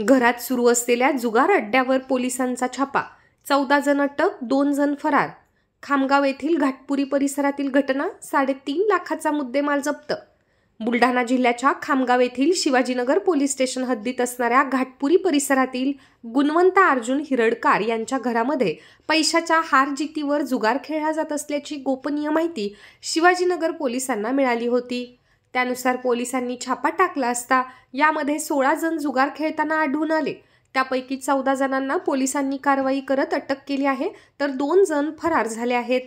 घरात सुरू असलेल्या जुगार अड्ड्यावर पोलिसांचा छापा. 14 जण अटक, 2 जण फरार. खामगाव येथील घाटपुरी परिसरातील घटना. 3.5 लाखाचा मुद्देमाल जप्त. बुलढाणा जिल्ह्याच्या खामगाव येथील शिवाजीनगर पोलीस स्टेशन हद्दीत असणाऱ्या घाटपुरी परिसरातील गुणवंता अर्जुन हिरडकार यांच्या घरामध्ये पैशाच्या हारजितीवर जुगार खेळला जात असल्याची गोपनीय माहिती शिवाजीनगर पोलिसांना मिळाली होती. त्यानुसार पोलिसांनी छापा टाकला असता यामध्ये 16 जण जुगार खेळताना आढळून आले. त्यापैकी 14 जणांना पोलिसांनी कारवाई करत अटक केली आहे, तर 2 जण फरार झाले आहेत.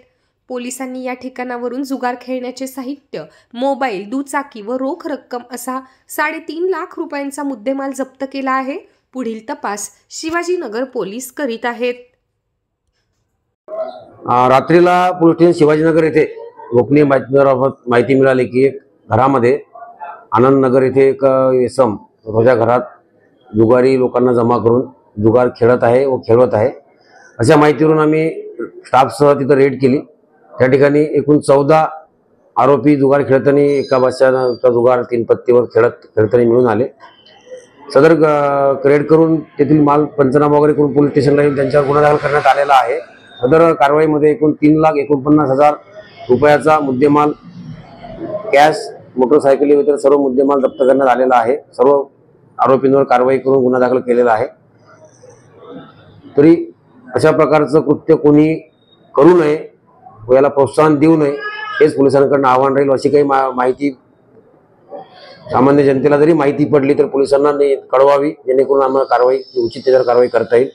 पोलिसांनी या ठिकाणावरून जुगार खेळण्याचे साहित्य, मोबाईल, दुचाकी व रोख रक्कम असा 3.5 लाख रुपयांचा मुद्देमाल जप्त केला आहे. पुढील तपास शिवाजीनगर पोलीस करीत आहेत. रात्रीला पोलीस स्टेशन शिवाजीनगर येथे गोपनीय माहिती मिळाली की एक घरामध्ये आनंदनगर येथे एक इसम रोजा घरात जुगारी लोकांना जमा करून जुगार खेळत आहे व खेळवत आहे. अशा माहितीवरून आम्ही स्टाफसह तिथं रेड केली. त्या ठिकाणी एकूण 14 आरोपी जुगार खेळताना एका बसच्या जुगार 3 पत्तीवर खेळताना मिळून आले. सदर रेड करून तेथील माल पंचनामा वगैरे करून पोलीस स्टेशनला येऊन त्यांच्यावर गुन्हा दाखल करण्यात आलेला आहे. सदर कारवाईमध्ये एकूण 3,49,000 रुपयाचा मुद्देमाल, कॅश, मोटरसायकली इतर सर्व मुद्देमाल जप्त करण्यात आलेला आहे. सर्व आरोपींवर कारवाई करून गुन्हा दाखल केलेला आहे. तरी अशा प्रकारचं कृत्य कोणी करू नये व याला प्रोत्साहन देऊ नये हेच पोलिसांकडून आव्हान राहील. अशी काही माहिती सामान्य जनतेला जरी माहिती पडली तर पोलिसांना कळवावी, जेणेकरून आम्हाला कारवाई उचित त्याच्यावर कारवाई करता येईल.